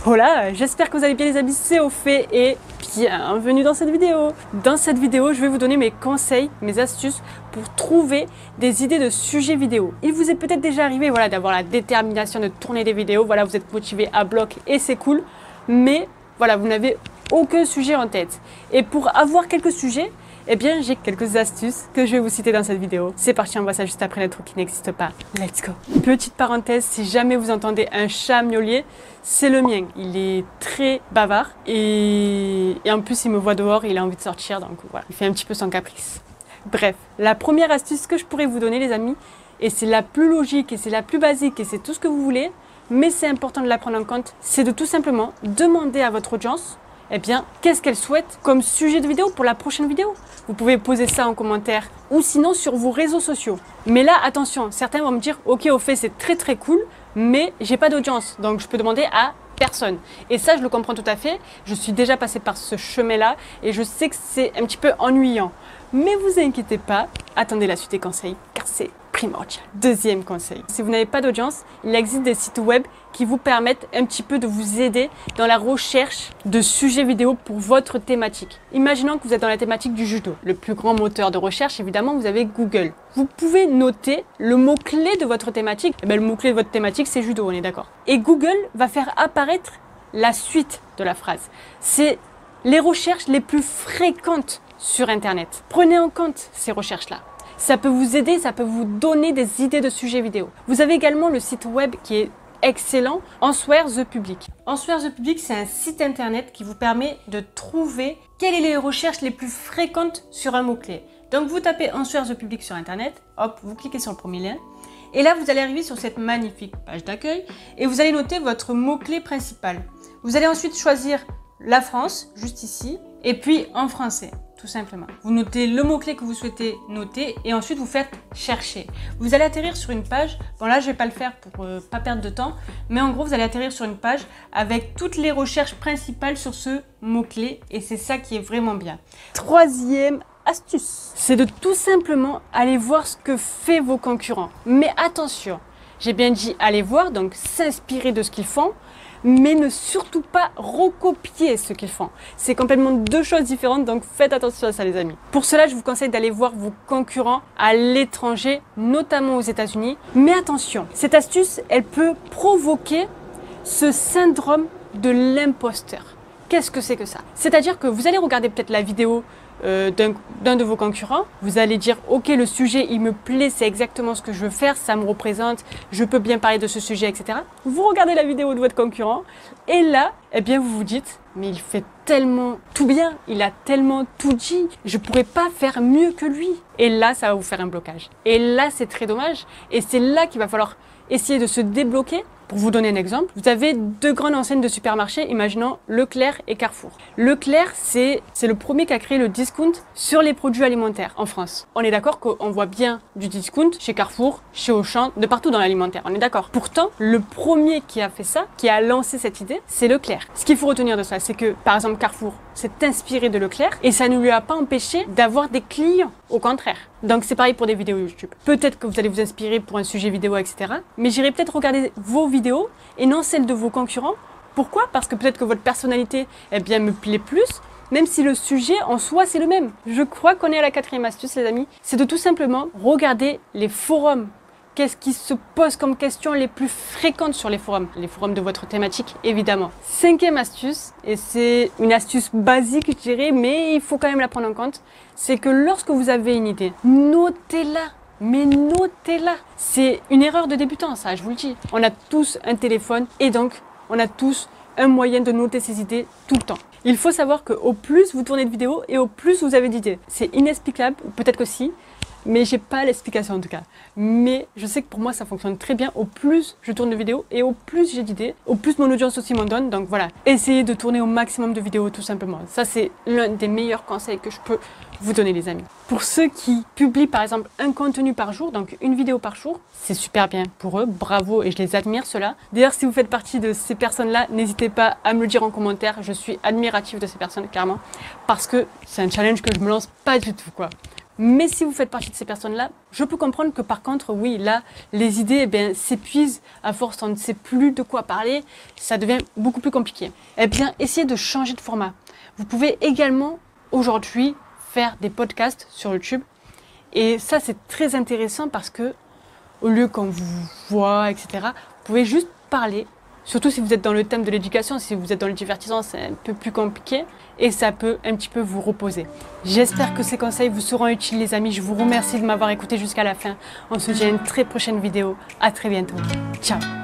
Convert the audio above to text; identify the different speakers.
Speaker 1: Hola, j'espère que vous allez bien les amis, c'est Ophé et bienvenue dans cette vidéo. Dans cette vidéo, je vais vous donner mes conseils, mes astuces pour trouver des idées de sujets vidéo. Il vous est peut-être déjà arrivé d'avoir la détermination de tourner des vidéos, vous êtes motivé à bloc et c'est cool, mais vous n'avez aucun sujet en tête. Et pour avoir quelques sujets, j'ai quelques astuces que je vais vous citer dans cette vidéo. C'est parti, on voit ça juste après l'intro qui n'existe pas. Let's go! Petite parenthèse, si jamais vous entendez un chat miauler, c'est le mien. Il est très bavard et en plus il me voit dehors et il a envie de sortir, donc voilà, il fait un petit peu son caprice. Bref, la première astuce que je pourrais vous donner les amis, et c'est la plus logique et c'est la plus basique et c'est tout ce que vous voulez, mais c'est important de la prendre en compte, c'est de tout simplement demander à votre audience qu'est-ce qu'elle souhaite comme sujet de vidéo pour la prochaine vidéo. Vous pouvez poser ça en commentaire ou sinon sur vos réseaux sociaux. Mais là, attention, certains vont me dire « Ok, au fait, c'est très cool, mais j'ai pas d'audience, donc je peux demander à personne. » Et ça, je le comprends tout à fait. Je suis déjà passée par ce chemin-là et je sais que c'est un petit peu ennuyant. Mais vous inquiétez pas, attendez la suite des conseils, car c'est primordial. Deuxième conseil, si vous n'avez pas d'audience, il existe des sites web qui vous permettent un petit peu de vous aider dans la recherche de sujets vidéo pour votre thématique. Imaginons que vous êtes dans la thématique du judo. Le plus grand moteur de recherche, évidemment, vous avez Google. Vous pouvez noter le mot-clé de votre thématique. Le mot-clé de votre thématique, c'est judo, on est d'accord. Et Google va faire apparaître la suite de la phrase. C'est les recherches les plus fréquentes sur Internet. Prenez en compte ces recherches-là. Ça peut vous aider, ça peut vous donner des idées de sujets vidéo. Vous avez également le site web qui est excellent, Answer the Public. Answer the Public, c'est un site internet qui vous permet de trouver quelles sont les recherches les plus fréquentes sur un mot-clé. Donc vous tapez Answer the Public sur internet, hop, vous cliquez sur le premier lien, et là vous allez arriver sur cette magnifique page d'accueil et vous allez noter votre mot-clé principal. Vous allez ensuite choisir la France, juste ici, et puis en français. Tout simplement. Vous notez le mot-clé que vous souhaitez noter et ensuite vous faites chercher. Vous allez atterrir sur une page, bon là je vais pas le faire pour pas perdre de temps, mais en gros vous allez atterrir sur une page avec toutes les recherches principales sur ce mot-clé et c'est ça qui est vraiment bien. Troisième astuce, c'est de tout simplement aller voir ce que fait vos concurrents. Mais attention, j'ai bien dit aller voir, donc s'inspirer de ce qu'ils font, mais ne surtout pas recopier ce qu'ils font. C'est complètement deux choses différentes, donc faites attention à ça les amis. Pour cela, je vous conseille d'aller voir vos concurrents à l'étranger, notamment aux États-Unis. Mais attention, cette astuce, elle peut provoquer ce syndrome de l'imposteur. Qu'est-ce que c'est que ça? C'est-à-dire que vous allez regarder peut-être la vidéo d'un de vos concurrents, vous allez dire ok, le sujet il me plaît, c'est exactement ce que je veux faire, ça me représente, je peux bien parler de ce sujet, etc. Vous regardez la vidéo de votre concurrent et là, vous vous dites mais il fait tellement tout bien, il a tellement tout dit, je pourrais pas faire mieux que lui. Et là, ça va vous faire un blocage. Et là, c'est très dommage et c'est là qu'il va falloir essayer de se débloquer. Pour vous donner un exemple, vous avez deux grandes enseignes de supermarchés, imaginons Leclerc et Carrefour. Leclerc, c'est le premier qui a créé le discount sur les produits alimentaires en France. On est d'accord qu'on voit bien du discount chez Carrefour, chez Auchan, de partout dans l'alimentaire, on est d'accord. Pourtant, le premier qui a fait ça, qui a lancé cette idée, c'est Leclerc. Ce qu'il faut retenir de ça, c'est que, par exemple, Carrefour s'est inspiré de Leclerc et ça ne lui a pas empêché d'avoir des clients, au contraire. Donc c'est pareil pour des vidéos YouTube. Peut-être que vous allez vous inspirer pour un sujet vidéo, etc. Mais j'irai peut-être regarder vos vidéos et non celles de vos concurrents. Pourquoi? Parce que peut-être que votre personnalité me plaît plus, même si le sujet en soi c'est le même. Je crois qu'on est à la quatrième astuce les amis. C'est de tout simplement regarder les forums. Qu'est-ce qui se pose comme question les plus fréquentes sur les forums de votre thématique, évidemment. Cinquième astuce, et c'est une astuce basique, je dirais, mais il faut quand même la prendre en compte, c'est que lorsque vous avez une idée, notez-la. Mais notez-la. C'est une erreur de débutant, ça, je vous le dis. On a tous un téléphone et donc on a tous un moyen de noter ses idées tout le temps. Il faut savoir qu'au plus vous tournez de vidéos et au plus vous avez d'idées. C'est inexplicable, ou peut-être que si, mais j'ai pas l'explication en tout cas. Mais je sais que pour moi ça fonctionne très bien. Au plus je tourne de vidéos et au plus j'ai d'idées, au plus mon audience aussi m'en donne. Donc voilà, essayez de tourner au maximum de vidéos tout simplement. Ça c'est l'un des meilleurs conseils que je peux vous donner les amis. Pour ceux qui publient par exemple un contenu par jour, donc une vidéo par jour, c'est super bien pour eux, bravo et je les admire ceux-là. D'ailleurs si vous faites partie de ces personnes-là, n'hésitez pas à me le dire en commentaire, je suis admirative de ces personnes clairement, parce que c'est un challenge que je me lance pas du tout quoi. Mais si vous faites partie de ces personnes-là, je peux comprendre que par contre, oui, là, les idées s'épuisent à force, on ne sait plus de quoi parler, ça devient beaucoup plus compliqué. Eh bien, essayez de changer de format. Vous pouvez également, aujourd'hui, faire des podcasts sur YouTube. Et ça, c'est très intéressant parce que, au lieu qu'on vous voit, etc., vous pouvez juste parler. Surtout si vous êtes dans le thème de l'éducation, si vous êtes dans le divertissement, c'est un peu plus compliqué et ça peut un petit peu vous reposer. J'espère que ces conseils vous seront utiles les amis. Je vous remercie de m'avoir écouté jusqu'à la fin. On se dit à une très prochaine vidéo. À très bientôt. Ciao.